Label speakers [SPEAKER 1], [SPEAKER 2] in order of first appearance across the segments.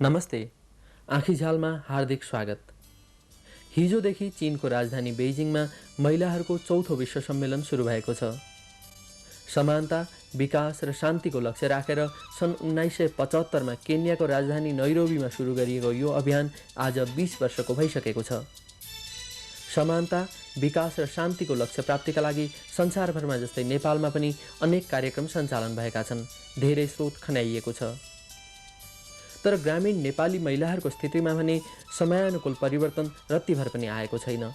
[SPEAKER 1] नमस्ते, आँखीझ्यालमा हार्दिक स्वागत। हिजोदेखि चीनको राजधानी बेइजिङमा महिलाहरूको चौथो विश्व सम्मेलन सुरु भएको छ। समानता, विकास र शान्तिको लक्ष्य राखेर सन् 1975मा केन्याको राजधानी नैरोबीमा सुरु गरिएको यो अभियान आज 20 वर्षको भइसकेको छ। समानता, विकास र शान्तिको लक्ष्य प्राप्तिका लागि संसारभरमा जस्तै नेपालमा पनि अनेक कार्यक्रम सञ्चालन भएका छन्। धेरै स्रोत खन्याइएको छ। तर ग्रामीण नेपाली महिलाहरूको स्थितिमा भने समयानुकूल परिवर्तन रत्तिभर पनि आएको छैन।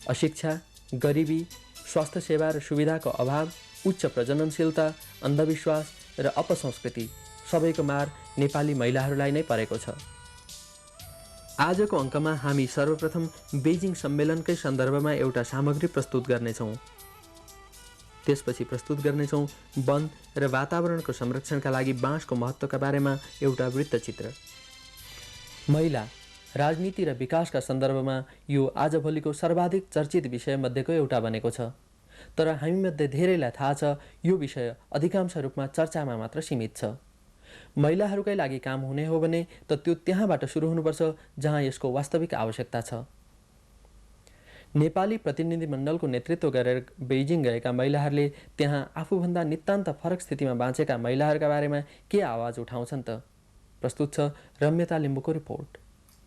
[SPEAKER 1] अशिक्षा, गरिबी, स्वास्थ्य सेवा र सुविधाको अभाव, उच्च प्रजननशीलता, अन्धविश्वास र अपसंस्कृति सबैको मार नेपाली महिलाहरूलाई नै परेको छ। आजको अङ्कमा हामी सर्वप्रथम बेइजिङ सम्मेलनकै सन्दर्भमा एउटा सामग्री प्रस्तुत गर्नेछौँ। त्यसपछि प्रस्तुत गर्नेछौँ वन र वातावरणको संरक्षणका लागि बाँसको महत्त्वका बारेमा एउटा वृत्तचित्र। महिला, राजनीति र विकासका सन्दर्भमा यो आजभोलिको सर्वाधिक चर्चित विषयमध्येको एउटा बनेको छ। तर हामीमध्ये धेरैलाई थाहा छ यो विषय अधिकांश रूपमा चर्चामा मात्र सीमित छ। महिलाहरूकै लागि काम हुने हो भने त त्यो त्यहाँबाट सुरु हुनुपर्छ जहाँ यसको वास्तविक आवश्यकता छ। नेपाली प्रतिनिधिमण्डलको नेतृत्व गरेर बेइजिङ गएका महिलाहरूले त्यहाँ आफूभन्दा नितान्त फरक स्थितिमा बाँचेका महिलाहरूका बारेमा के आवाज उठाउँछन् त? प्रस्तुत छ रम्यता लिम्बूको रिपोर्ट।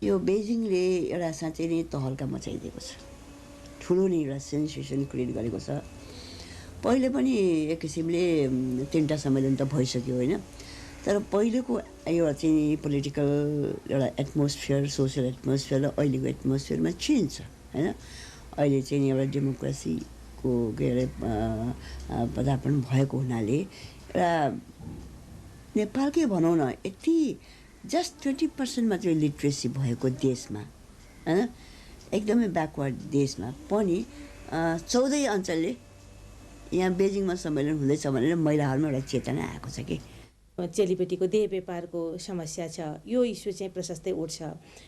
[SPEAKER 2] यो बेइजिङले एउटा साँच्चै नै तहल्का मचाइदिएको छ। ठुलो नै एउटा सेन्सेसन क्रिएट गरेको छ। पहिले पनि एक किसिमले 3टा सम्मेलन त भइसक्यो होइन। तर पहिलेको एउटा चाहिँ पोलिटिकल एउटा एटमोस्फियर, सोसियल एटमोस्फियर र अहिलेको एटमोस्फियरमा चेन्ज छ होइन। अहिले चाहिँ एउटा डेमोक्रेसीको के अरे पदार्पण भएको हुनाले एउटा नेपालकै भनौँ न यति जस्ट 20% मात्रै लिट्रेसी भएको देशमा होइन, एकदमै ब्याकवर्ड देशमा पनि 14 अञ्चलले यहाँ बेइजिङमा सम्मेलन हुँदैछ भनेर महिलाहरूमा एउटा चेतना आएको छ कि
[SPEAKER 3] चेलीबेटीको देह व्यापारको समस्या छ, यो इस्यु चाहिँ प्रशस्तै उठ्छ।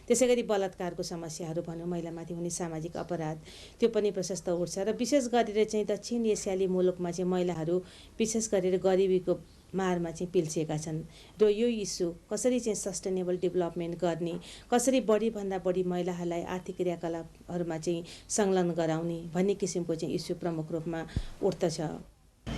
[SPEAKER 3] त्यसै गरी बलात्कारको समस्याहरू भनौँ, महिलामाथि हुने सामाजिक अपराध त्यो पनि प्रशस्त उठ्छ। र विशेष गरेर चाहिँ दक्षिण एसियाली मुलुकमा चाहिँ महिलाहरू विशेष गरेर गरिबीको मारमा चाहिँ पिल्सिएका छन्। र यो इस्यु कसरी चाहिँ सस्टेनेबल डेभलपमेन्ट गर्ने, कसरी बढीभन्दा बढी महिलाहरूलाई आर्थिक क्रियाकलापहरूमा चाहिँ संलग्न गराउने भन्ने किसिमको चाहिँ इस्यु प्रमुख रूपमा उठ्दछ।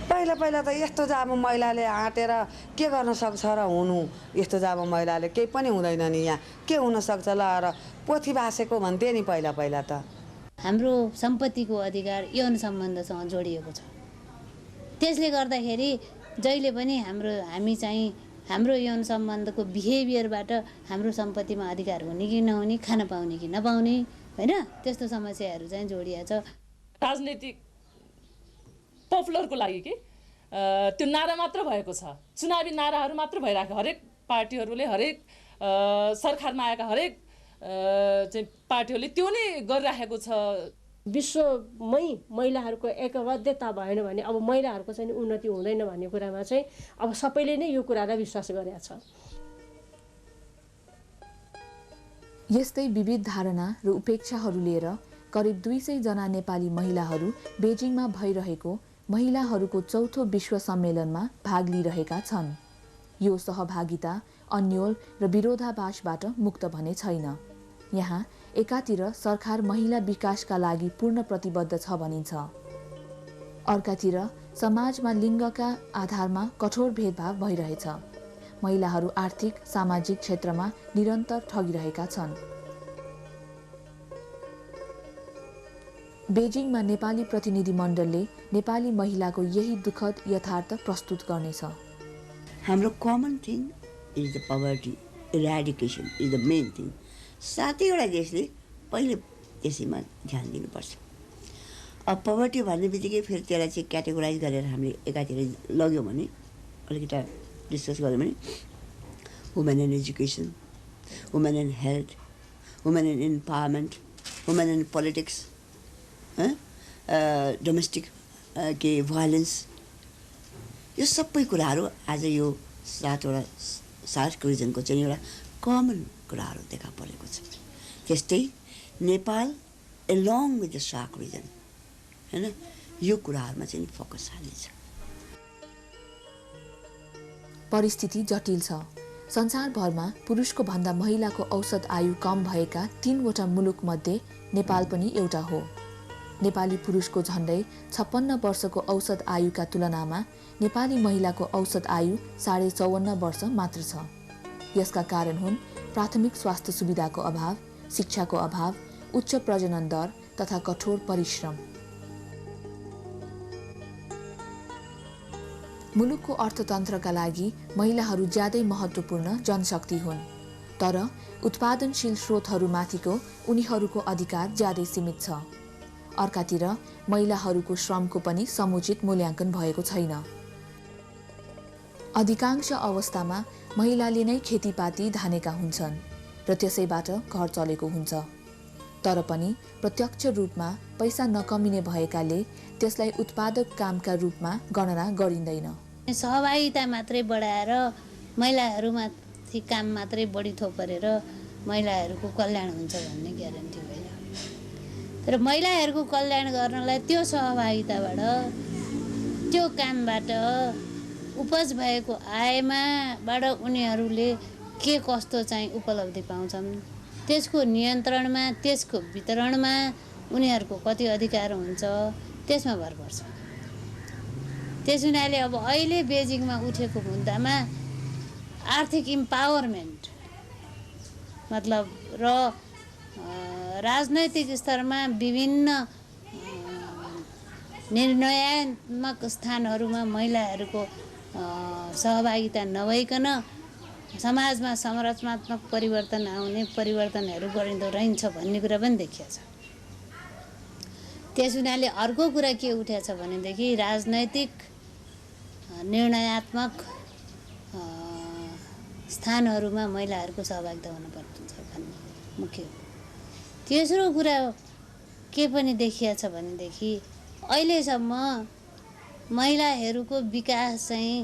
[SPEAKER 4] पहिला त यस्तो जाबो महिलाले आँटेर के गर्न सक्छ र हुनु, यस्तो जाबो महिलाले केही पनि हुँदैन नि, यहाँ के हुनसक्छ ल र पोथी भाषेको भन्थे नि पहिला त।
[SPEAKER 5] हाम्रो सम्पत्तिको अधिकार यौन सम्बन्धसँग जोडिएको छ। त्यसले गर्दाखेरि जहिले पनि हामी चाहिँ हाम्रो यौन सम्बन्धको बिहेभियरबाट हाम्रो सम्पत्तिमा अधिकार हुने कि नहुने, खान पाउने कि नपाउने होइन, त्यस्तो समस्याहरू चाहिँ जोडिएको छ।
[SPEAKER 6] राजनीतिक पपुलरको लागि कि त्यो नारा मात्र भएको छ, चुनावी नाराहरू मात्र भइरहेको। हरेक पार्टीहरूले, हरेक सरकारमा आएका हरेक चाहिँ पार्टीहरूले त्यो नै गरिराखेको छ।
[SPEAKER 7] विश्वमै महिलाहरूको एकबद्धता भएन भने अब महिलाहरूको चाहिँ उन्नति हुँदैन भन्ने कुरामा चाहिँ अब सबैले नै यो कुरालाई विश्वास गरेका छ।
[SPEAKER 8] यस्तै विविध धारणा र उपेक्षाहरू लिएर करिब 200 जना नेपाली महिलाहरू बेइजिङमा भइरहेको महिलाहरूको चौथो विश्व सम्मेलनमा भाग लिइरहेका छन्। यो सहभागिता अन्योल र विरोधाभासबाट मुक्त भने छैन। यहाँ एकातिर सरकार महिला विकासका लागि पूर्ण प्रतिबद्ध छ भनिन्छ, अर्कातिर समाजमा लिङ्गका आधारमा कठोर भेदभाव भइरहेछ। महिलाहरू आर्थिक सामाजिक क्षेत्रमा निरन्तर ठगिरहेका छन्। बेइजिङमा नेपाली प्रतिनिधिमण्डलले नेपाली महिलाको यही दुःखद यथार्थ प्रस्तुत गर्नेछ।
[SPEAKER 2] हाम्रो common thing is the poverty eradication is the main thing. 7वटा देशले पहिले त्यसैमा ध्यान दिनुपर्छ। अब पवर्टी भन्ने बित्तिकै फेरि त्यसलाई चाहिँ क्याटेगोराइज गरेर हामीले एकातिर लग्यौँ भने, अलिकति डिस्कस गऱ्यौँ भने women in education, women in health, women in empowerment, women in politics, domestic के भायोलेन्स, यो सबै कुराहरू आज यो 7वटा सार्क रिजनको चाहिँ एउटा कमन कुराहरू देखा परेको छ। त्यस्तै Nepal along with the SAARC region होइन, यो कुराहरूमा चाहिँ फोकस हालिन्छ।
[SPEAKER 8] परिस्थिति जटिल छ। संसारभरमा पुरुषको भन्दा महिलाको औसत आयु कम भएका 3वटा मुलुकमध्ये नेपाल पनि एउटा हो। नेपाली पुरुषको झन्डै 56 वर्षको औसत आयुका तुलनामा नेपाली महिलाको औसत आयु 54.5 वर्ष मात्र छ। यसका कारण हुन् प्राथमिक स्वास्थ्य सुविधाको अभाव, शिक्षाको अभाव, उच्च प्रजनन दर तथा कठोर परिश्रम। मुलुकको अर्थतन्त्रका लागि महिलाहरू ज्यादै महत्त्वपूर्ण जनशक्ति हुन्, तर उत्पादनशील स्रोतहरूमाथिको उनीहरूको अधिकार ज्यादै सीमित छ। अर्कातिर महिलाहरूको श्रमको पनि समुचित मूल्याङ्कन भएको छैन। अधिकांश अवस्थामा महिलाले नै खेतीपाती धानेका हुन्छन् र त्यसैबाट घर चलेको हुन्छ, तर पनि प्रत्यक्ष रूपमा पैसा नकमिने भएकाले त्यसलाई उत्पादक कामका रूपमा गणना गरिँदैन।
[SPEAKER 5] सहभागिता मात्रै बढाएर महिलाहरूमाथि काम मात्रै बढी थोपरेर महिलाहरूको कल्याण हुन्छ भन्ने ग्यारेन्टी होइन। तर महिलाहरूको कल्याण गर्नलाई त्यो सहभागिताबाट, त्यो कामबाट उपज भएको आयमाबाट उनीहरूले के कस्तो चाहिँ उपलब्धि पाउँछन्, त्यसको नियन्त्रणमा, त्यसको वितरणमा उनीहरूको कति अधिकार हुन्छ, त्यसमा भर पर्छ। त्यस हुनाले अब अहिले बेजिङमा उठेको मुद्दामा आर्थिक इम्पावरमेन्ट मतलब र राजनैतिक स्तरमा विभिन्न निर्णयात्मक स्थानहरूमा महिलाहरूको सहभागिता नभइकन समाजमा संरचनात्मक परिवर्तन आउने परिवर्तनहरू गरिँदो रहन्छ भन्ने कुरा पनि देखिएको छ। त्यस हुनाले अर्को कुरा के उठेको छ भनेदेखि राजनैतिक निर्णयात्मक स्थानहरूमा महिलाहरूको सहभागिता हुनुपर्छ भन्ने मुख्य। तेस्रो कुरा के पनि देखिएको छ भनेदेखि अहिलेसम्म महिलाहरूको विकास चाहिँ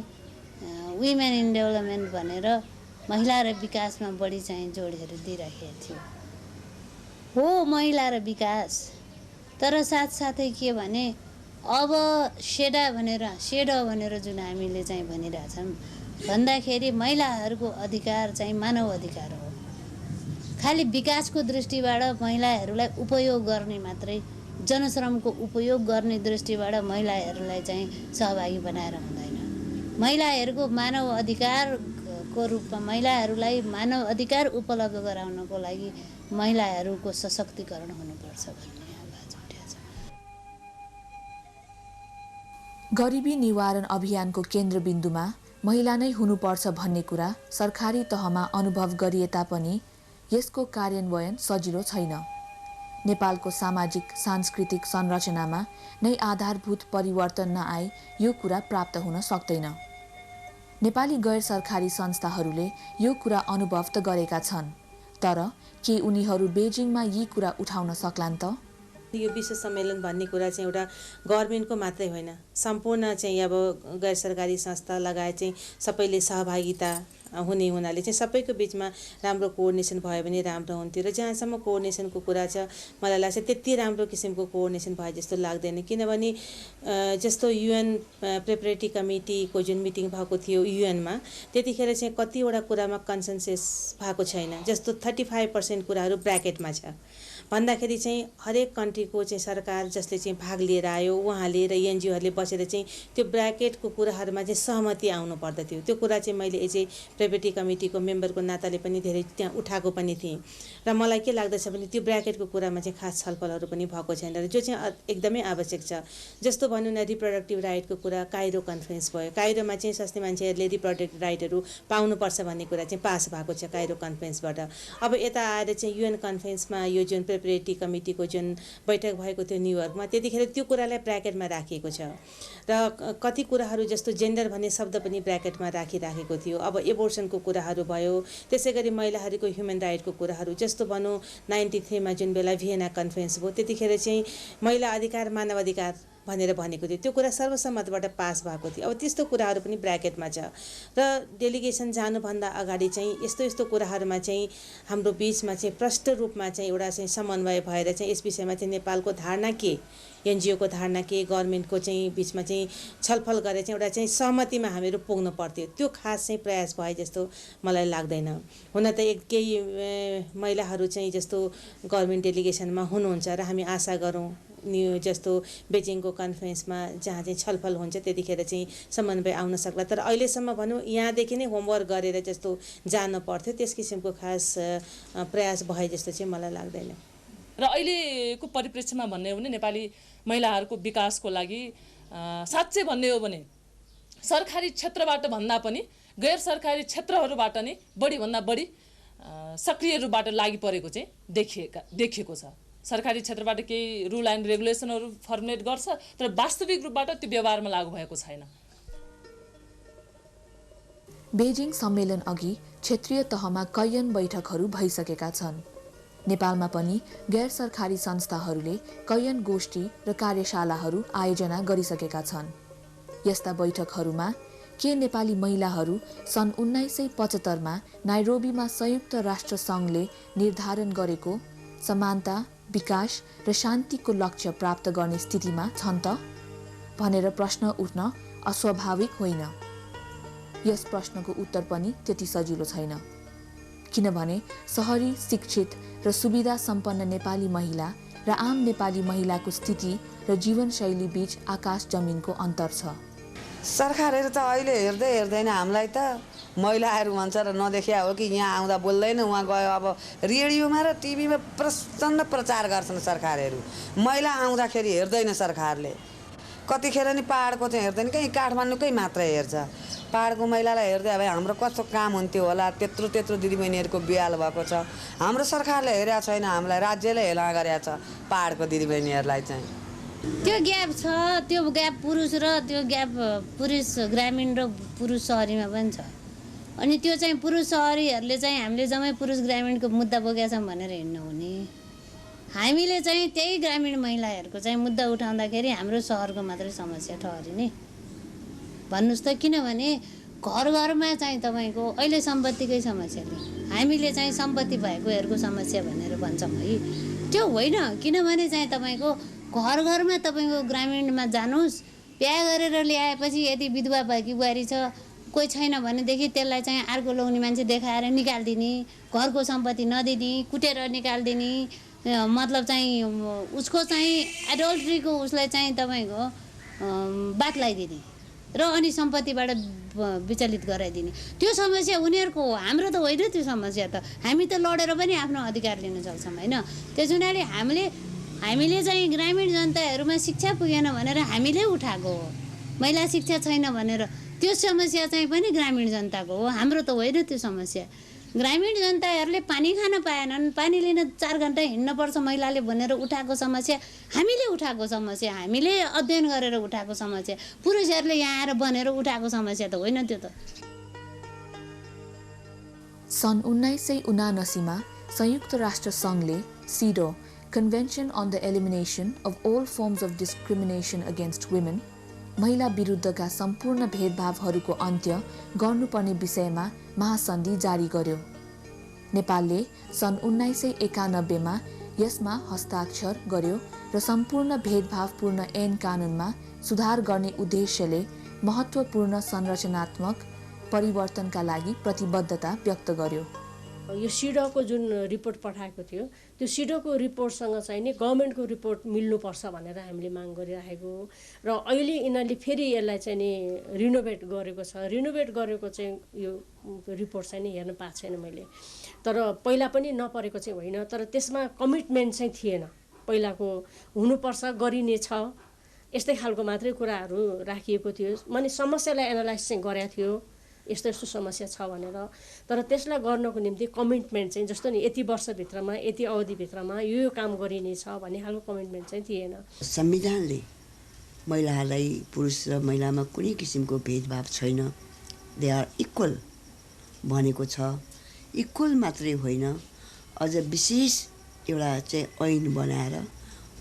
[SPEAKER 5] वुमेन इन डेभलपमेन्ट भनेर महिला र विकासमा बढी चाहिँ जोडहरू दिइराखेको थियो। हो महिला र विकास, तर साथसाथै के भने अब सेड भनेर जुन हामीले चाहिँ भनिरहेछौँ भन्दाखेरि महिलाहरूको अधिकार चाहिँ मानव अधिकार हो। खालि विकासको दृष्टिबाट महिलाहरूलाई उपयोग गर्ने मात्रै, जनश्रमको उपयोग गर्ने दृष्टिबाट महिलाहरूलाई चाहिँ सहभागी बनाएर हुँदैन। महिलाहरूको मानव अधिकारको रूपमा महिलाहरूलाई मानव अधिकार उपलब्ध गराउनको लागि महिलाहरूको सशक्तिकरण हुनुपर्छ भन्ने आवाज उठेको छ।
[SPEAKER 8] गरिबी निवारण अभियानको केन्द्रबिन्दुमा महिला नै हुनुपर्छ भन्ने कुरा सरकारी तहमा अनुभव गरिए तापनि यसको कार्यान्वयन सजिलो छैन। नेपालको सामाजिक सांस्कृतिक संरचनामा नै आधारभूत परिवर्तन नआए यो कुरा प्राप्त हुन सक्दैन। नेपाली गैर सरकारी संस्थाहरूले यो कुरा अनुभव त गरेका छन्, तर के उनीहरू बेजिङमा यी कुरा उठाउन सक्लान् त?
[SPEAKER 3] यो विश्व सम्मेलन भन्ने कुरा चाहिँ एउटा गभर्मेन्टको मात्रै होइन, सम्पूर्ण चाहिँ अब गैर सरकारी संस्था लगायत चाहिँ सबैले सहभागिता हुने हुनाले चाहिँ सबैको बिचमा राम्रो कोअर्डिनेसन भयो भने राम्रो हुन्थ्यो। र जहाँसम्म कोअर्डिनेसनको कुरा छ मलाई लाग्छ त्यति राम्रो किसिमको कोअर्डिनेसन भयो जस्तो लाग्दैन, किनभने जस्तो युएन प्रिपरेटरी कमिटीको जुन मिटिङ भएको थियो युएनमा, त्यतिखेर चाहिँ कतिवटा कुरामा कन्सेन्सस भएको छैन। जस्तो 35% कुराहरू ब्र्याकेटमा छ भन्दाखेरि चाहिँ हरेक कन्ट्रीको चाहिँ सरकार जसले चाहिँ भाग लिएर आयो उहाँले र एनजिओहरूले बसेर चाहिँ त्यो ब्र्याकेटको कुराहरूमा चाहिँ सहमति आउनु पर्दथ्यो। त्यो कुरा चाहिँ मैले चाहिँ प्रिपरेटरी कमिटीको मेम्बरको नाताले पनि धेरै त्यहाँ उठाएको पनि थिएँ र मलाई के लाग्दछ भने त्यो ब्र्याकेटको कुरामा चाहिँ खास छलफलहरू पनि भएको छैन र जो चाहिँ एकदमै आवश्यक छ। जस्तो भनौँ न रिप्रोडक्टिभ राइटको कुरा काइरो कन्फरेन्स भयो, काइरोमा चाहिँ स्वास्थ्य मान्छेहरूले रिप्रोडक्टिभ राइटहरू पाउनुपर्छ भन्ने कुरा चाहिँ पास भएको छ काइरो कन्फरेन्सबाट। अब यता आएर चाहिँ युएन कन्फरेन्समा यो जुन प्रिपरेटरी कमिटीको जुन बैठक भएको थियो न्युयोर्कमा, त्यतिखेर त्यो कुरालाई ब्र्याकेटमा राखिएको छ र कति कुराहरू जस्तो जेन्डर भन्ने शब्द पनि ब्र्याकेटमा राखिराखेको थियो। अब एबोर्सनको कुराहरू भयो, त्यसै गरी महिलाहरूको ह्युमन राइटको कुराहरू, जस्तो भनौँ 93 मा जुन बेला भियना कन्फरेन्स भयो त्यतिखेर चाहिँ महिला अधिकार मानव अधिकार भनेर भनेको थियो। त्यो कुरा सर्वसम्मतबाट पास भएको थियो। अब त्यस्तो कुराहरू पनि ब्र्याकेटमा छ र डेलिगेसन जानुभन्दा अगाडि चाहिँ यस्तो यस्तो कुराहरूमा चाहिँ हाम्रो बिचमा चाहिँ प्रष्ट रूपमा चाहिँ एउटा चाहिँ समन्वय भएर चाहिँ यस विषयमा चाहिँ नेपालको धारणा के, एनजिओको धारणा के, गभर्मेन्टको चाहिँ बिचमा चाहिँ छलफल गरेर चाहिँ एउटा चाहिँ सहमतिमा हामीहरू पुग्नु पर्थ्यो। त्यो खास चाहिँ प्रयास भए जस्तो मलाई लाग्दैन। हुन त केही महिलाहरू चाहिँ जस्तो गभर्मेन्ट डेलिगेसनमा हुनुहुन्छ र हामी आशा गरौँ न्यू जस्तो बेजिङको कन्फरेन्समा जहाँ चाहिँ छलफल हुन्छ त्यतिखेर चाहिँ समन्वय आउन सक्ला। तर अहिलेसम्म भनौँ यहाँदेखि नै होमवर्क गरेर जस्तो जानु पर्थ्यो, त्यस किसिमको खास प्रयास भए जस्तो चाहिँ मलाई लाग्दैन।
[SPEAKER 6] र अहिलेको परिप्रेक्ष्यमा भन्ने हो भने नेपाली महिलाहरूको विकासको लागि साँच्चै भन्ने हो भने सरकारी क्षेत्रबाट भन्दा पनि गैर सरकारी क्षेत्रहरूबाट नै बढीभन्दा बढी सक्रिय रूपबाट लागि परेको चाहिँ देखिएको छ। सरकारी क्षेत्रबाट केही रुल एन्ड रेगुलेसनहरू फर्मुलेट गर्छ, तर वास्तविक रूपबाट त्यो व्यवहारमा लागू भएको छैन।
[SPEAKER 8] बेजिङ सम्मेलन अघि क्षेत्रीय तहमा कैयन बैठकहरू भइसकेका छन्। नेपालमा पनि गैर सरकारी संस्थाहरूले कैयन गोष्ठी र कार्यशालाहरू आयोजना गरिसकेका छन्। यस्ता बैठकहरूमा के नेपाली महिलाहरू सन् 1975मा नाइरोबीमा संयुक्त राष्ट्र सङ्घले निर्धारण गरेको समानता, विकास र शान्तिको लक्ष्य प्राप्त गर्ने स्थितिमा छन् त भनेर प्रश्न उठ्न अस्वाभाविक होइन। यस प्रश्नको उत्तर पनि त्यति सजिलो छैन, किनभने सहरी शिक्षित र सुविधा सम्पन्न नेपाली महिला र आम नेपाली महिलाको स्थिति र जीवनशैली बीच आकाश जमिनको अन्तर छ।
[SPEAKER 4] सरकारहरू त अहिले हेर्दैन हामीलाई त महिलाहरू भन्छ र नदेखिया हो कि यहाँ आउँदा बोल्दैन, उहाँ गयो अब रेडियोमा र टिभीमा प्रचण्ड प्रचार गर्छन् सरकारहरू। महिला आउँदाखेरि हेर्दैन सरकारले, कतिखेर नि पाहाडको चाहिँ हेर्दैन, कहीँ काठमाडौँकै मात्र हेर्छ। पाहाडको महिलालाई हेर्दै अब हाम्रो कस्तो काम हुन्थ्यो होला, त्यत्रो दिदीबहिनीहरूको बिहाल भएको छ। हाम्रो सरकारले हेरेको छैन, हामीलाई राज्यले हेला गरेको छ पाहाडको दिदीबहिनीहरूलाई चाहिँ।
[SPEAKER 5] त्यो ग्याप छ, त्यो ग्याप पुरुष र त्यो ग्याप पुरुष ग्रामीण र पुरुष सहरीमा पनि छ। अनि त्यो चाहिँ पुरुष सहरीहरूले चाहिँ हामीले जम्मै पुरुष ग्रामीणको मुद्दा बोकेका छौँ भनेर हिँड्नु हुने। हामीले चाहिँ त्यही ग्रामीण महिलाहरूको चाहिँ मुद्दा उठाउँदाखेरि हाम्रो सहरको मात्रै समस्या ठहरिने भन्नुहोस् त। किनभने घर घरमा चाहिँ तपाईँको अहिले सम्पत्तिकै समस्या थियो, हामीले चाहिँ सम्पत्ति भएकोहरूको समस्या भनेर भन्छौँ है, त्यो होइन। किनभने चाहिँ तपाईँको घर घरमा तपाईँको ग्रामीणमा जानुहोस्, बिहा गरेर ल्याएपछि यदि विधवा भएकी बुहारी छ, कोही छैन भनेदेखि त्यसलाई चाहिँ अर्को लगाउने मान्छे देखाएर निकालिदिने, घरको सम्पत्ति नदिने, कुटेर निकालिदिने, मतलब चाहिँ उसको चाहिँ एडल्ट्रीको उसलाई चाहिँ तपाईँको बात लगाइदिने र अनि सम्पत्तिबाट विचलित गराइदिने। त्यो समस्या उनीहरूको हो, हाम्रो त होइन त्यो समस्या त। हामी त लडेर पनि आफ्नो अधिकार लिन सक्छौँ होइन। त्यस हुनाले हामीले चाहिँ ग्रामीण जनताहरूमा शिक्षा पुगेन भनेर हामीले उठाएको हो, महिला शिक्षा छैन भनेर। त्यो समस्या चाहिँ पनि ग्रामीण जनताको हो, हाम्रो त होइन त्यो समस्या। ग्रामीण जनताहरूले पानी खान पाएनन्, पानी लिन 4 घन्टा हिँड्नुपर्छ महिलाले भनेर उठाएको समस्या हामीले उठाएको समस्या, हामीले अध्ययन गरेर उठाएको समस्या, पुरुषहरूले यहाँ आएर बनेर उठाएको समस्या त होइन त्यो त।
[SPEAKER 8] सन् 1979मा संयुक्त राष्ट्र सङ्घले CEDAW convention on the elimination of all forms of discrimination against women महिला विरुद्धका सम्पूर्ण भेदभावहरूको अन्त्य गर्नुपर्ने विषयमा महासन्धि जारी गर्यो। नेपालले सन् 1991मा यसमा हस्ताक्षर गर्यो र सम्पूर्ण भेदभावपूर्ण ऐन कानुनमा सुधार गर्ने उद्देश्यले महत्त्वपूर्ण संरचनात्मक परिवर्तनका लागि प्रतिबद्धता व्यक्त गर्यो।
[SPEAKER 7] यो सिडोको जुन रिपोर्ट पठाएको थियो, त्यो सिडोको रिपोर्टसँग चाहिँ नि गभर्मेन्टको रिपोर्ट मिल्नुपर्छ भनेर हामीले माग गरिराखेको हो। र अहिले यिनीहरूले फेरि यसलाई चाहिँ नि रिनोभेट गरेको छ। रिनोभेट गरेको चाहिँ यो रिपोर्ट चाहिँ नि हेर्न पाएको छैन मैले, तर पहिला पनि नपरेको चाहिँ होइन, तर त्यसमा कमिटमेन्ट चाहिँ थिएन। पहिलाको हुनुपर्छ, गरिनेछ, यस्तै खालको मात्रै कुराहरू राखिएको थियो। माने समस्यालाई एनालाइज चाहिँ गरेको थियो, यस्तो यस्तो समस्या छ भनेर, तर त्यसलाई गर्नको निम्ति कमिटमेन्ट चाहिँ जस्तो नि यति वर्षभित्रमा यति अवधिभित्रमा यो काम गरिनेछ भन्ने खालको कमिटमेन्ट चाहिँ थिएन।
[SPEAKER 2] संविधानले महिलाहरूलाई पुरुष र महिलामा कुनै किसिमको भेदभाव छैन, दे आर इक्वल भनेको छ। इक्वल मात्रै होइन, अझ विशेष एउटा चाहिँ ऐन बनाएर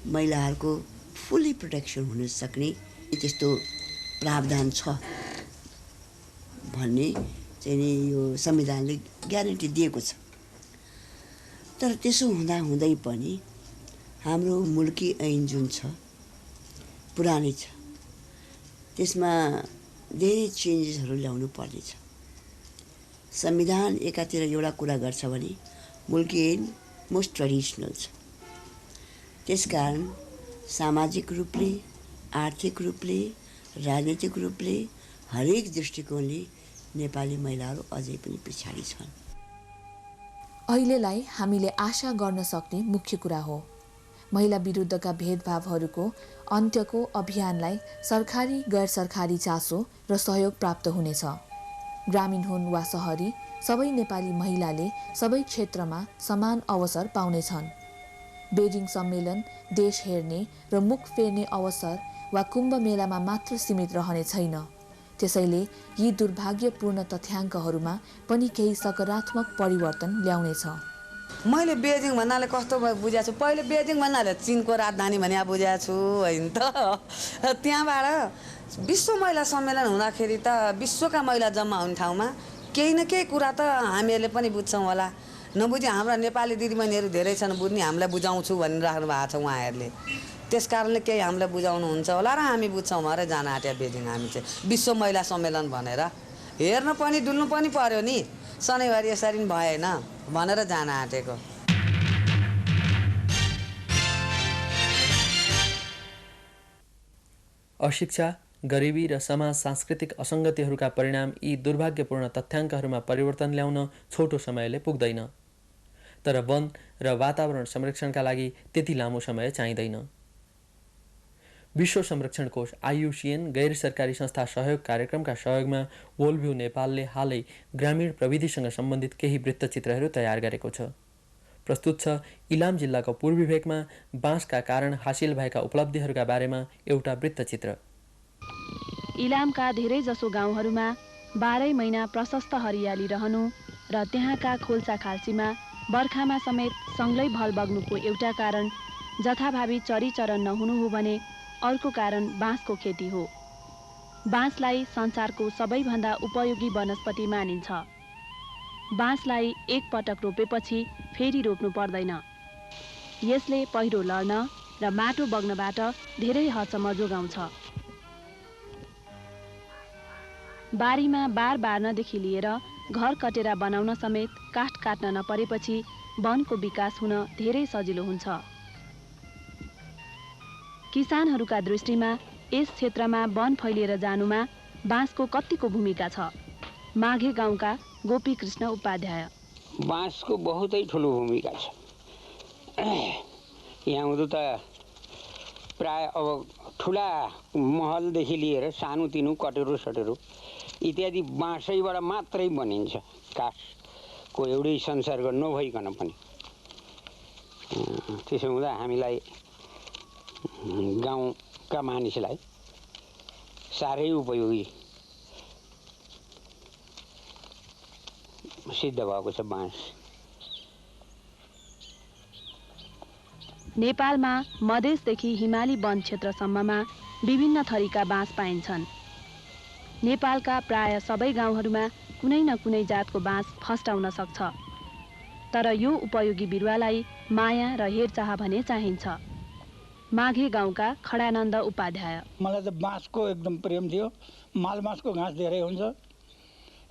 [SPEAKER 2] महिलाहरूको फुल्ली प्रोटेक्सन हुन सक्ने त्यस्तो प्रावधान छ भन्ने चाहिँ नि यो संविधानले ग्यारेन्टी दिएको छ। तर त्यसो हुँदै पनि हाम्रो मुल्की ऐन जुन छ पुरानै छ, त्यसमा धेरै चेन्जेसहरू ल्याउनु पर्नेछ। संविधान एकातिर एउटा कुरा गर्छ भने मुल्की ऐन मोस्ट ट्रेडिसनल छ। त्यसकारण सामाजिक रूपले, आर्थिक रूपले, राजनीतिक रूपले हरेक दृष्टिकोणले नेपाली महिलाहरू अझै पनि पछाडि छन्।
[SPEAKER 8] अहिलेलाई हामीले आशा गर्न सक्ने मुख्य कुरा हो महिला विरुद्धका भेदभावहरूको अन्त्यको अभियानलाई सरकारी गैर सरकारी चासो र सहयोग प्राप्त हुनेछ। ग्रामीण हुन् वा सहरी, सबै नेपाली महिलाले सबै क्षेत्रमा समान अवसर पाउनेछन्। बेजिङ सम्मेलन देश हेर्ने र मुख फेर्ने अवसर वा कुम्भ मेलामा मात्र सीमित रहने छैन। त्यसैले यी दुर्भाग्यपूर्ण तथ्याङ्कहरूमा पनि केही सकारात्मक परिवर्तन ल्याउनेछ।
[SPEAKER 4] मैले बेजिङ भन्नाले कस्तो बुझाएको छु, पहिले बेजिङ भन्नाले चीनको राजधानी भने बुझाएको छु होइन त। त्यहाँबाट विश्व महिला सम्मेलन हुँदाखेरि त विश्वका महिला जम्मा हुने ठाउँमा केही न केही कुरा त हामीहरूले पनि बुझ्छौँ होला। नबुझी हाम्रा नेपाली दिदीबहिनीहरू धेरै छन् बुझ्ने, हामीलाई बुझाउँछु भनिराख्नु भएको छ उहाँहरूले। त्यस कारणले केही हामीलाई बुझाउनुहुन्छ होला र हामी बुझ्छौँ भनेर जान आँट्या बेजिङ हामी चाहिँ विश्व महिला सम्मेलन भनेर। हेर्न पनि डुल्नु पनि पर्यो नि, शनिबार यसरी पनि भएन भनेर जान आँटेको।
[SPEAKER 1] अशिक्षा, गरिबी र समाज सांस्कृतिक असङ्गतिहरूका परिणाम यी दुर्भाग्यपूर्ण तथ्याङ्कहरूमा परिवर्तन ल्याउन छोटो समयले पुग्दैन। तर वन र वातावरण संरक्षणका लागि त्यति लामो समय चाहिँदैन। विश्व संरक्षण कोष IUCN गैर सरकारी संस्था सहयोग कार्यक्रमका सहयोगमा वोल्भ्यू नेपालले हालै ग्रामीण प्रविधिसँग सम्बन्धित केही वृत्तचित्रहरू तयार गरेको छ। प्रस्तुत छ इलाम जिल्लाको पूर्वी भेकमा बाँसका कारण हासिल भएका उपलब्धिहरूका बारेमा एउटा वृत्तचित्र।
[SPEAKER 9] इलामका धेरैजसो गाउँहरूमा 12 महिना प्रशस्त हरियाली रहनु र त्यहाँका खोल्सा खाल्सीमा बर्खामा समेत सङ्लै भल बग्नुको एउटा कारण जथाभावी चरीचरण नहुनु हो भने अर्को कारण बाँसको खेती हो। बाँसलाई संसारको सबैभन्दा उपयोगी वनस्पति मानिन्छ। बाँसलाई एक पटक रोपेपछि फेरि रोप्नु पर्दैन। यसले पहिरो लड्न र माटो बग्नबाट धेरै हदसम्म जोगाउँछ। बारीमा बार बार्नदेखि लिएर घर कटेरा बनाउन समेत काठ काट्न नपरेपछि वनको विकास हुन धेरै सजिलो हुन्छ। किसानहरूका दृष्टिमा यस क्षेत्रमा वन फैलिएर जानुमा बाँसको कतिको भूमिका छ? माघे गाउँका गोपी कृष्ण उपाध्याय।
[SPEAKER 10] बाँसको बहुतै ठुलो भूमिका छ। यहाँ हुँदो त प्राय अब ठुला महलदेखि लिएर सानोतिनो कटेरो सटेरो इत्यादि बाँसैबाट मात्रै बनिन्छ। काठको एउटै संसर्ग नभइकन पनि। त्यसो हुँदा हामीलाई गाउँका मानिसलाई साह्रै उपयोगी सिद्ध भएको छ बाँस।
[SPEAKER 9] नेपालमा मधेसदेखि हिमाली वन क्षेत्रसम्ममा विभिन्न थरीका बाँस पाइन्छन्। नेपालका प्राय सबै गाउँहरूमा कुनै न कुनै जातको बाँस फस्टाउन सक्छ। तर यो उपयोगी बिरुवालाई माया र हेरचाह भने चाहिन्छ। माघे गाउँका खडानन्द उपाध्याय।
[SPEAKER 11] मलाई त बाँसको एकदम प्रेम थियो। मालबाँसको घाँस धेरै हुन्छ।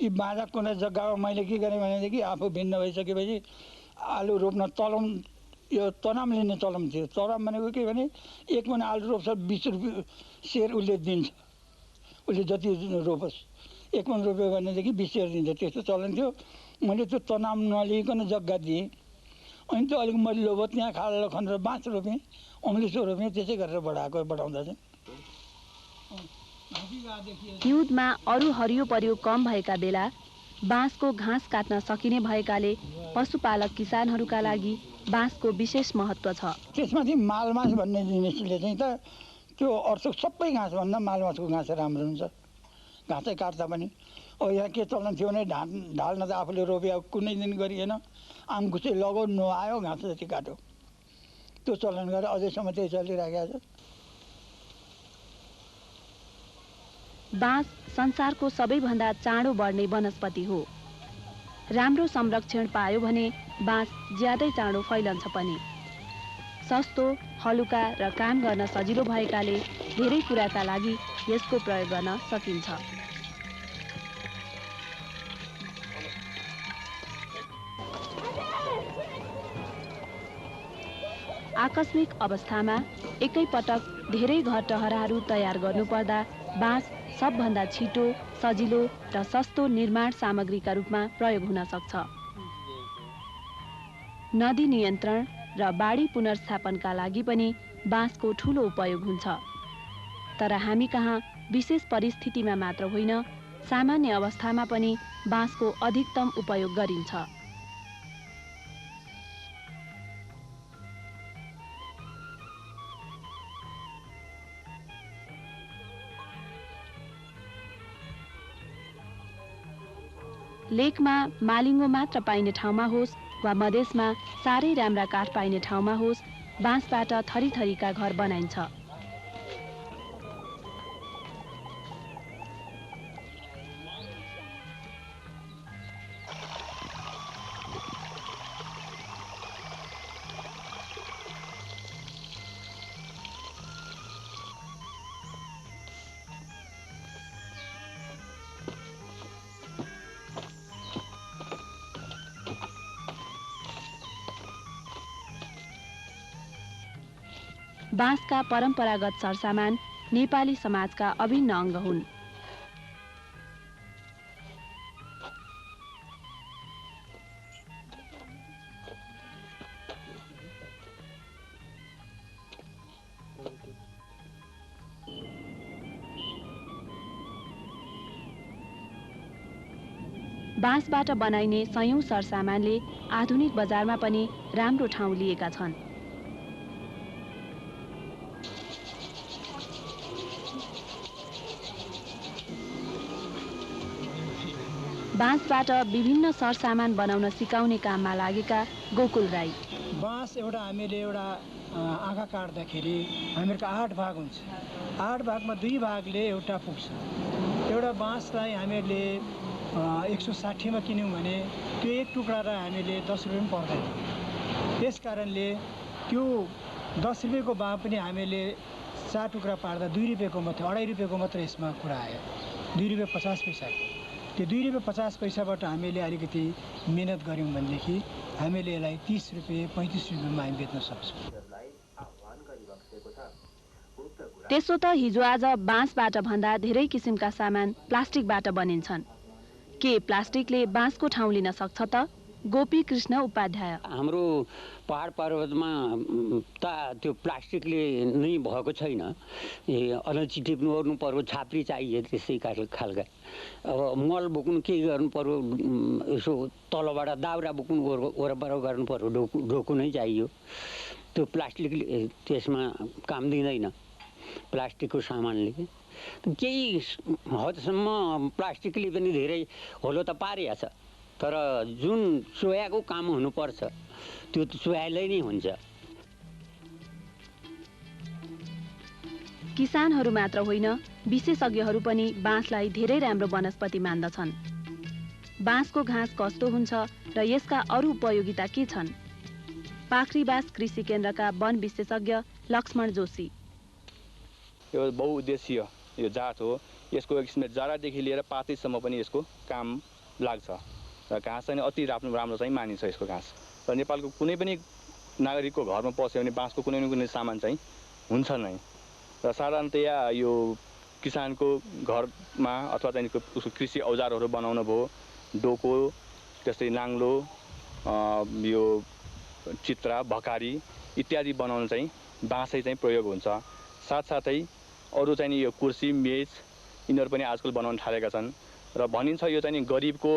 [SPEAKER 11] यी बाँझा कुनै जग्गामा मैले के गरेँ भनेदेखि आफू भिन्न भइसकेपछि आलु रोप्न तलम, यो तनाम लिने तलम थियो। तनाम भनेको के भने एक महिना आलु रोप्छ 20 रुपियाँ सेर उसले दिन्छ। उसले जति रोपोस् 1 मन रोप्यो भनेदेखि 20 सेर दिन्छ। त्यस्तो चलन थियो। मैले त्यो तनाम नलिकन जग्गा दिएँ। अनि त्यो अलिक मैले लोभ त्यहाँ खाल खनेर बाँस रोपेँ, अम्लिसो रोपेँ। त्यसै गरेर बढाउँदा चाहिँ
[SPEAKER 9] हिउँदमा अरू हरियो परियो कम भएका बेला बाँसको घाँस काट्न सकिने भएकाले पशुपालक किसानहरूका लागि बाँसको विशेष महत्त्व छ।
[SPEAKER 11] त्यसमाथि मालबाँस भन्ने जिनिसले चाहिँ त त्यो अर्थ सबै घाँसभन्दा मालबाँसको घाँस राम्रो हुन्छ। घाँसै काट्दा पनि अब यहाँ के चलन थियो भने ढाल्न त आफूले रोपे कुनै दिन गरिएन। आमकुचे लगाउ नआयो घाँस जति काट्यो। त्यो चलन गरेर अझैसम्म त्यही चलिरहेको छ।
[SPEAKER 9] बाँस संसारको सबैभन्दा चाँडो बढ्ने वनस्पति हो। राम्रो संरक्षण पायो भने बाँस ज्यादै चाँडो फैलन्छ पनि। सस्तो, हलुका र काम गर्न सजिलो भएकाले धेरै कुराका लागि यसको प्रयोग गर्न सकिन्छ। आकस्मिक अवस्थामा एकैपटक धेरै घरटहराहरू तयार गर्नुपर्दा बाँस सबभन्दा छिटो, सजिलो र सस्तो निर्माण सामग्रीका रूपमा प्रयोग हुन सक्छ। नदी नियन्त्रण र बाढी पुनर्स्थापनका लागि पनि बाँसको ठूलो उपयोग हुन्छ। तर हामी कहाँ विशेष परिस्थितिमा मात्र होइन, सामान्य अवस्थामा पनि बाँसको अधिकतम उपयोग गरिन्छ। लेकमा मालिङ्गो मात्र पाइने ठाउँमा होस् वा मधेसमा साह्रै राम्रा काठ पाइने ठाउँमा होस्, बाँसबाट थरीथरीका घर बनाइन्छ। बाँसका परम्परागत सरसामान नेपाली समाजका अभिन्न अङ्ग हुन्। बाँसबाट बनाइने सयौं सरसामानले आधुनिक बजारमा पनि राम्रो ठाउँ लिएका छन्। बाँसबाट विभिन्न सरसामान बनाउन सिकाउने काममा लागेका गोकुल राई।
[SPEAKER 11] बाँस एउटा हामीले एउटा आँखा काट्दाखेरि हामीहरूको 8 भाग हुन्छ। 8 भागमा 2 भागले एउटा पुग्छ। एउटा बाँसलाई हामीले 160 मा किन्यौँ भने त्यो एक टुक्रालाई हामीले 10 रुपियाँ पनि पर्दैन। त्यस कारणले त्यो 10 रुपियाँको भाव पनि हामीले 4 टुक्रा पार्दा 2 रुपियाँको मात्रै, 2.5 रुपियाँको मात्रै यसमा कुरा आयो। 2 रुपियाँ 50 पैसाको। त्यो 2 रुपियाँ 50 पैसाबाट हामीले अलिकति मेहनत गऱ्यौँ भनेदेखि हामीले यसलाई 30 रुपियाँ 35 रुपियाँमा हामी बेच्न सक्छौँ।
[SPEAKER 9] त्यसो त हिजो आज बाँसबाट भन्दा धेरै किसिमका सामान प्लास्टिकबाट बनिन्छन्। के प्लास्टिकले बाँसको ठाउँ लिन सक्छ त? गोपी कृष्ण उपाध्याय।
[SPEAKER 10] हाम्रो पहाड पर्वतमा त त्यो प्लास्टिकले नै भएको छैन। अलैँची टिप्नु ओर्नु पर्यो, छाप्री चाहियो त्यसै खालका। अब मल बोक्नु के गर्नु पर्यो, यसो तलबाट दाउरा बोक्नु वरपर गर्नु पर्यो, डोकु नै चाहियो। त्यो प्लास्टिकले त्यसमा काम दिँदैन, प्लास्टिकको सामानले। केही हदसम्म प्लास्टिकले पनि धेरै होलो त पारिया छ, तर जुन चोयाको काम हुनुपर्छ त्यो चोयाले नै हुन्छ।
[SPEAKER 9] किसानहरू मात्र होइन, विशेषज्ञहरू पनि बाँसलाई धेरै राम्रो वनस्पति मान्दछन्। बाँसको घाँस कस्तो हुन्छ र यसका अरू उपयोगिता के छन्? पाखरीबास कृषि केन्द्रका वन विशेषज्ञ लक्ष्मण जोशी।
[SPEAKER 12] यो बहुउद्देश्यीय यो जात हो। यसको एक किसिमले जरादेखि लिएर पातैसम्म पनि यसको काम लाग्छ र घाँस चाहिँ अति राम्रो चाहिँ मानिन्छ यसको घाँस। र नेपालको कुनै पनि नागरिकको घरमा पस्यो भने बाँसको कुनै न कुनै सामान चाहिँ हुन्छ नै। र साधारणतया यो किसानको घरमा अथवा चाहिँ उसको कृषि औजारहरू बनाउनु भयो, डोको, त्यस्तै नाङ्लो, यो चित्रा, भकारी इत्यादि बनाउन चाहिँ बाँसै चाहिँ प्रयोग हुन्छ। साथसाथै अरू चाहिँ यो कुर्सी, मेज यिनीहरू पनि आजकल बनाउन थालेका छन्। र भनिन्छ यो चाहिँ गरिबको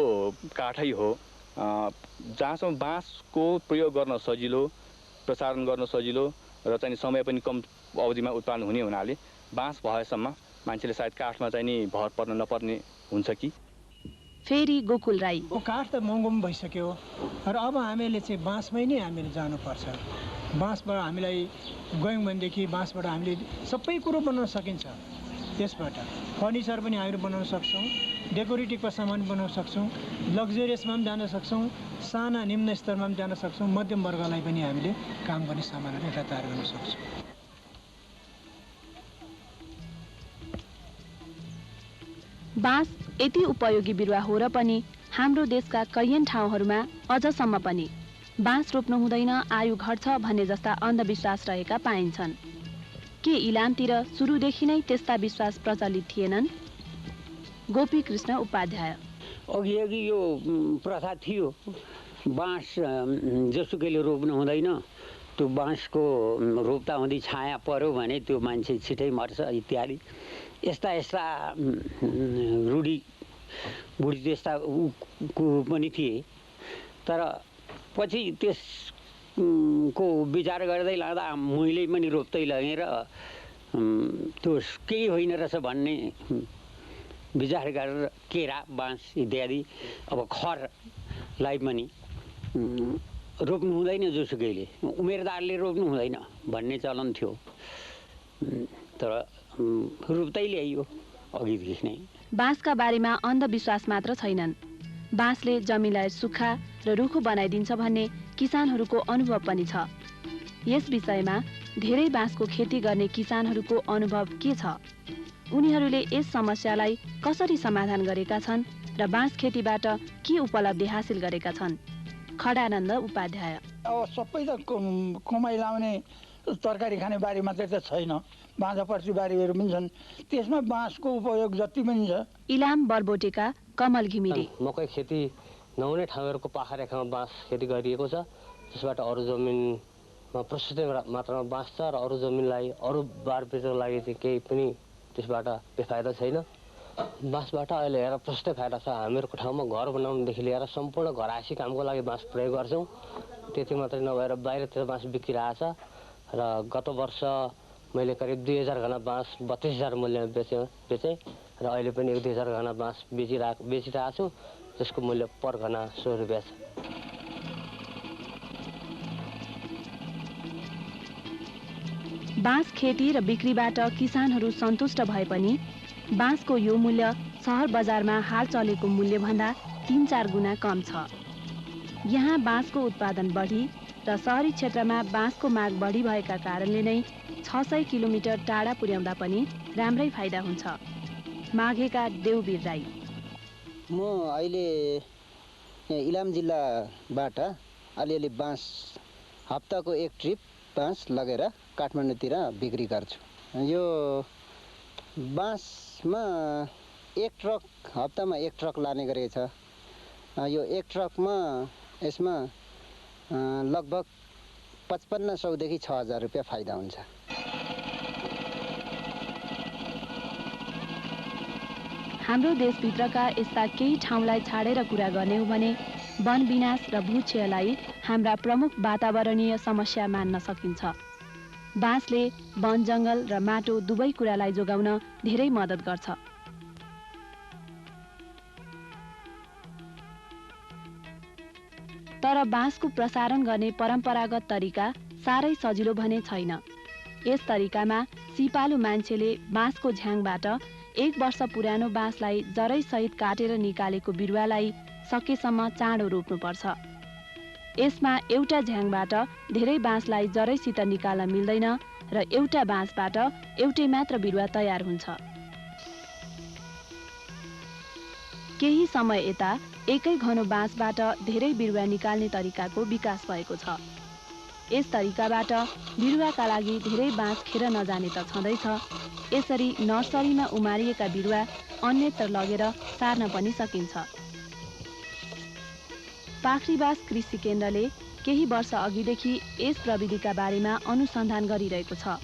[SPEAKER 12] काठै हो। जहाँसम्म बाँसको प्रयोग गर्न सजिलो, प्रसारण गर्न सजिलो र चाहिँ समय पनि कम अवधिमा उत्पादन हुने हुनाले बाँस भएसम्म मान्छेले सायद काठमा चाहिँ नि भर पर्न नपर्ने हुन्छ कि।
[SPEAKER 9] फेरि गोकुल राई।
[SPEAKER 11] काठ त महँगो पनि भइसक्यो र अब हामीले चाहिँ बाँसमै नै हामीले जानुपर्छ। बाँसबाट हामीलाई गयौँ भनेदेखि बाँसबाट हामीले सबै कुरो बनाउन सकिन्छ।
[SPEAKER 13] त्यसबाट फर्निचर पनि हामीहरू बनाउन सक्छौँ, डेकोरेटिभको सामान बनाउन सक्छौँ, लग्जरियसमा पनि जान सक्छौँ, साना निम्न स्तरमा पनि जान सक्छौँ, मध्यम वर्गलाई पनि हामीले काम गर्ने सामानहरू यता तयार गर्न सक्छौँ।
[SPEAKER 9] बाँस यति उपयोगी बिरुवा हो र पनि हाम्रो देशका कैयन ठाउँहरूमा अझसम्म पनि बाँस रोप्नु हुँदैन, आयु घट्छ भन्ने जस्ता अन्धविश्वास रहेका पाइन्छन्। के इलामतिर सुरुदेखि नै त्यस्ता विश्वास प्रचलित थिएनन्? गोपी कृष्ण उपाध्याय।
[SPEAKER 10] अघि यो प्रथा थियो, बाँस जसुकैले रोप्नु हुँदैन, त्यो बाँसको रोप्दा हुँदै छाया पर्यो भने त्यो मान्छे छिटै मर्छ इत्यादि यस्ता रूढी बुढी त्यस्ता पनि थिए। तर पछि त्यसको विचार गर्दै लाँदा मैले पनि रोप्दै लगेर त्यो केही होइन रहेछ भन्ने विचार गरेर केरा, बाँस इत्यादि अब खरलाई पनि रोप्नु हुँदैन, जोसुकैले उमेरदारले रोप्नु हुँदैन भन्ने चलन थियो। तर रोप्दै ल्याइयो अघिदेखि नै।
[SPEAKER 9] बाँसका बारेमा अन्धविश्वास मात्र छैनन्, बाँसले जमिनलाई सुक्खा र रुखो बनाइदिन्छ भन्ने किसानहरूको अनुभव पनि छ। यस विषयमा धेरै बाँसको खेती गर्ने किसानहरूको अनुभव के छ? उनीहरूले यस समस्यालाई कसरी समाधान गरेका छन् र बाँस खेतीबाट के उपलब्धि हासिल गरेका छन्? खडानन्द उपाध्याय।
[SPEAKER 11] अब सबै त कमाइ लाउने तरकारी खाने बारी मात्रै त छैन, बाँझापर्ची बारीहरू पनि छन्, त्यसमा बाँसको उपयोग जति पनि छ।
[SPEAKER 9] इलाम बरबोटेका कमल घिमिरे।
[SPEAKER 14] मकै खेती नहुने ठाउँहरूको पाखा रेखामा बाँस खेती गरिएको छ, त्यसबाट अरू जमिनमा प्रशस्त मात्रामा बाँस छ र अरू जमिनलाई अरू बारबेचको लागि चाहिँ केही पनि त्यसबाट बेफाइदा छैन। बाँसबाट अहिले हेर प्रशस्तै फाइदा छ। हामीहरूको ठाउँमा घर बनाउनुदेखि लिएर सम्पूर्ण घरायसी कामको लागि बाँस प्रयोग गर्छौँ। त्यति मात्रै नभएर बाहिरतिर बाँस बिकिरहेछ र गत वर्ष मैले करिब 2000 घना बाँस 32,000 मूल्यमा बेचेँ र अहिले पनि 1-2 हजार घना बाँस बेचिरहेको छु, जसको मूल्य पर घना 100 रुपियाँ छ।
[SPEAKER 9] बाँस खेती र बिक्रीबाट किसानहरू सन्तुष्ट भए पनि बाँसको यो मूल्य सहर बजारमा हाल चलेको मूल्यभन्दा 3-4 गुणा कम छ। यहाँ बाँसको उत्पादन बढी र सहरी क्षेत्रमा बाँसको माग बढी भएका कारणले नै 600 किलोमिटर टाढा पुर्याउँदा पनि राम्रै फाइदा हुन्छ। माघेका देववीर राई।
[SPEAKER 15] म अहिले इलाम जिल्लाबाट अलिअलि बाँस हप्ताको एक ट्रिप बाँस लगेर काठमाडौँतिर बिक्री गर्छु। यो बाँसमा एक ट्रक हप्तामा एक ट्रक लाने गरेको छ। यो एक ट्रकमा यसमा लगभग 5500 देखि 6000 रुपियाँ फाइदा हुन्छ।
[SPEAKER 9] हाम्रो देशभित्रका यस्ता केही ठाउँलाई छाडेर कुरा गर्ने हो भने वन विनाश र भूक्षयलाई हाम्रा प्रमुख वातावरणीय समस्या मान्न सकिन्छ। बाँसले वन जङ्गल र माटो दुवै कुरालाई जोगाउन धेरै मद्दत गर्छ। तर बाँसको प्रसारण गर्ने परम्परागत तरिका साह्रै सजिलो भने छैन। यस तरिकामा सिपालु मान्छेले बाँसको झ्याङबाट 1 वर्ष पुरानो बाँसलाई जरैसहित काटेर निकालेको बिरुवालाई सकेसम्म चाँडो रोप्नुपर्छ। यसमा एउटा झ्याङबाट धेरै बाँसलाई जरैसित निकाल्न मिल्दैन र एउटा बाँसबाट एउटै मात्र बिरुवा तयार हुन्छ। केही समय यता एकै घनो बाँसबाट धेरै बिरुवा निकाल्ने तरिकाको विकास भएको छ। यस तरिकाबाट बिरुवाका लागि धेरै बाँस खेर नजाने त छँदैछ, यसरी नर्सरीमा उमारिएका बिरुवा अन्यत्र लगेर सार्न पनि सकिन्छ। पाखरीबास कृषि केन्द्रले केही वर्ष अघिदेखि यस प्रविधिका बारेमा अनुसन्धान गरिरहेको छ।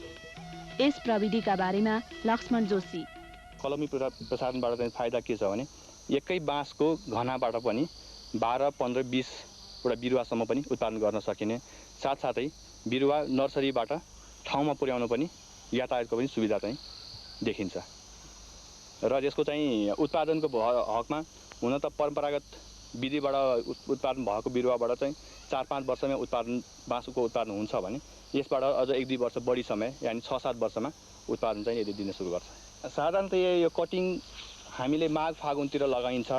[SPEAKER 9] यस प्रविधिका बारेमा लक्ष्मण जोशी।
[SPEAKER 12] कलमी प्रसारणबाट चाहिँ फाइदा के छ भने एकै बाँसको घनाबाट पनि 12, 15, 20 वटा बिरुवासम्म पनि उत्पादन गर्न सकिने, साथसाथै बिरुवा नर्सरीबाट ठाउँमा पुर्याउन पनि यातायातको पनि सुविधा चाहिँ देखिन्छ। र यसको चाहिँ उत्पादनको हकमा हुन त परम्परागत विधिबाट उत्पादन भएको बिरुवाबाट चाहिँ 4-5 वर्षमै बाँसको उत्पादन हुन्छ भने यसबाट अझ 1-2 वर्ष बढी समय यानि 6-7 वर्षमा उत्पादन चाहिँ यदि दिन सुरु गर्छ। साधारणतया यो कटिङ हामीले माघ फागुनतिर लगाइन्छ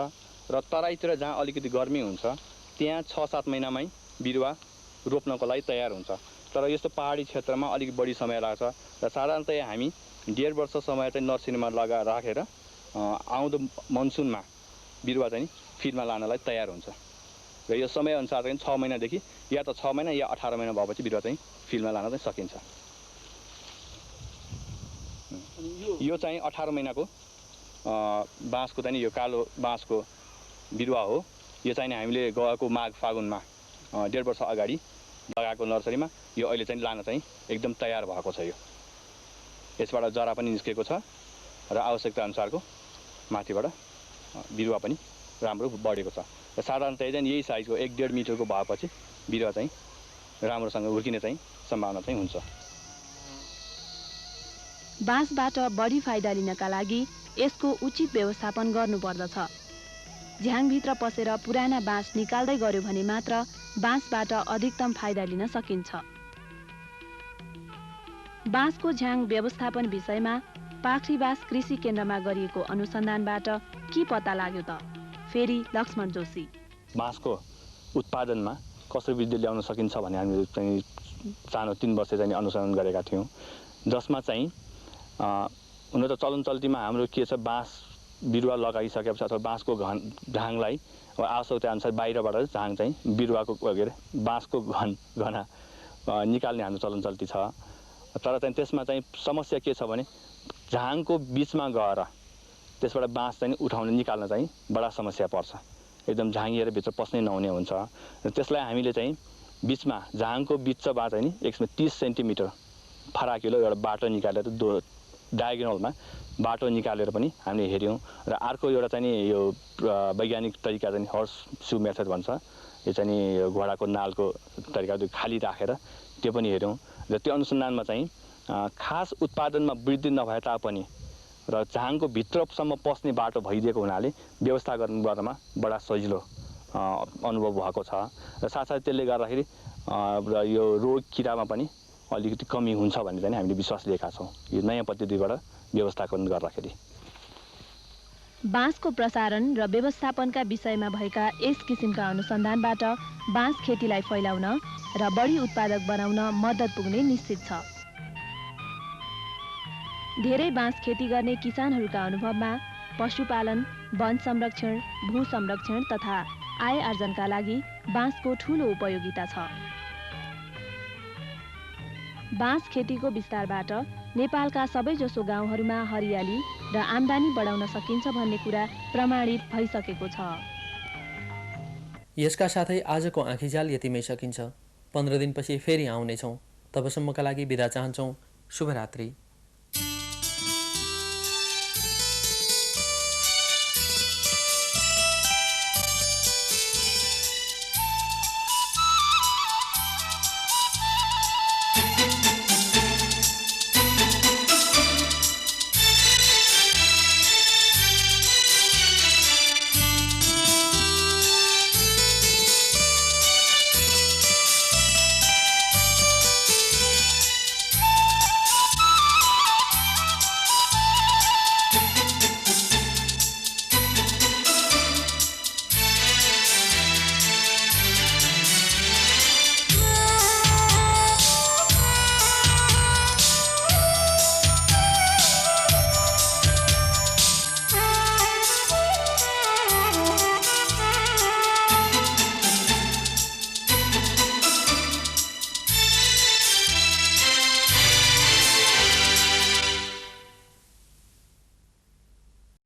[SPEAKER 12] र तराईतिर जहाँ अलिकति गर्मी हुन्छ त्यहाँ 6-7 महिनामै बिरुवा रोप्नको लागि तयार हुन्छ। तर यस्तो पहाडी क्षेत्रमा अलिक बढी समय लाग्छ र साधारणतया हामी 1.5 वर्ष समय चाहिँ नर्सरीमा राखेर आउँदो मनसुनमा बिरुवा चाहिँ फिल्डमा लानलाई तयार हुन्छ र यो समयअनुसार चाहिँ 6 महिनादेखि या त 6 महिना या 18 महिना भएपछि बिरुवा चाहिँ फिल्डमा लान चाहिँ सकिन्छ। यो चाहिँ 18 महिनाको बाँसको चाहिँ यो कालो बाँसको बिरुवा हो। यो चाहिँ हामीले गएको माघ फागुनमा 1.5 वर्ष अगाडि लगाएको नर्सरीमा यो अहिले चाहिँ लान चाहिँ एकदम तयार भएको छ। यो यसबाट जरा पनि निस्केको छ र आवश्यकता अनुसारको माथिबाट बिरुवा पनि राम्रो बढेको छ र साधारणतया चाहिँ यही साइजको 1-1.5 मिटरको भएपछि बिरुवा चाहिँ राम्रोसँग हुर्किने चाहिँ सम्भावना चाहिँ हुन्छ।
[SPEAKER 9] बाँसबाट बढी फाइदा लिनका लागि यसको उचित व्यवस्थापन गर्नुपर्दछ। झ्याङभित्र पसेर पुराना बाँस निकाल्दै गर्यो भने मात्र बाँसबाट अधिकतम फाइदा लिन सकिन्छ। बाँसको झ्याङ व्यवस्थापन विषयमा पाख्रीबास कृषि केन्द्रमा गरिएको अनुसन्धानबाट के पत्ता लाग्यो त? फेरि लक्ष्मण जोशी।
[SPEAKER 12] बाँसको उत्पादनमा कसरी वृद्धि ल्याउन सकिन्छ भने हामीले चाहिँ सानो 3 वर्ष चाहिँ अनुसन्धान गरेका थियौँ, जसमा चाहिँ हुन त चलन चल्तीमा हाम्रो के छ, बाँस बिरुवा लगाइसकेपछि अथवा बाँसको झाङलाई आवश्यकता अनुसार बाहिरबाट झाङ चाहिँ बिरुवाको के अरे बाँसको घना निकाल्ने हाम्रो चलन चल्ती छ। तर चाहिँ त्यसमा चाहिँ समस्या के छ भने झाङको बिचमा गएर त्यसबाट बाँस चाहिँ उठाउन निकाल्न चाहिँ बडा समस्या पर्छ। एकदम झाँगिएर भित्र पस्नै नहुने हुन्छ र त्यसलाई हामीले चाहिँ बिचमा झाङको बिचमा चाहिँ नि 130 सेन्टिमिटर फराकिलो एउटा बाटो निकालेर डायगोनलमा बाटो निकालेर पनि हामीले हेऱ्यौँ र अर्को एउटा चाहिँ नि यो वैज्ञानिक तरिका चाहिँ हर्स सु मेथड भन्छ। यो चाहिँ नि घोडाको नालको तरिका खाली राखेर त्यो पनि हेऱ्यौँ र त्यो अनुसन्धानमा चाहिँ खास उत्पादनमा वृद्धि नभए तापनि र झाङको भित्रसम्म पस्ने बाटो भइदिएको हुनाले व्यवस्था गर्नमा बडा सजिलो अनुभव भएको छ र साथसाथै त्यसले गर्दाखेरि यो रोग किरामा पनि अलिकति कमी हुन्छ भन्ने चाहिँ हामीले विश्वास लिएका छौँ यो नयाँ पद्धतिबाट व्यवस्थापन गर्दाखेरि।
[SPEAKER 9] बाँसको प्रसारण र व्यवस्थापनका विषयमा भएका यस किसिमका अनुसन्धानबाट बाँस खेतीलाई फैलाउन र बढी उत्पादक बनाउन मद्दत पुग्ने निश्चित छ। धेरै बाँस खेती गर्ने किसानहरूका अनुभवमा पशुपालन, वन संरक्षण, भू संरक्षण तथा आय आर्जनका लागि बाँसको ठूलो उपयोगिता छ। बाँस खेतीको विस्तारबाट नेपालका सबैजसो गाउँहरूमा हरियाली र आम्दानी बढाउन सकिन्छ भन्ने कुरा प्रमाणित भइसकेको छ।
[SPEAKER 1] यसका साथै आजको आँखीझ्याल यतिमै सकिन्छ। 15 दिनपछि फेरि आउनेछौँ। तबसम्मका लागि बिदा चाहन्छौँ। शुभरात्रि।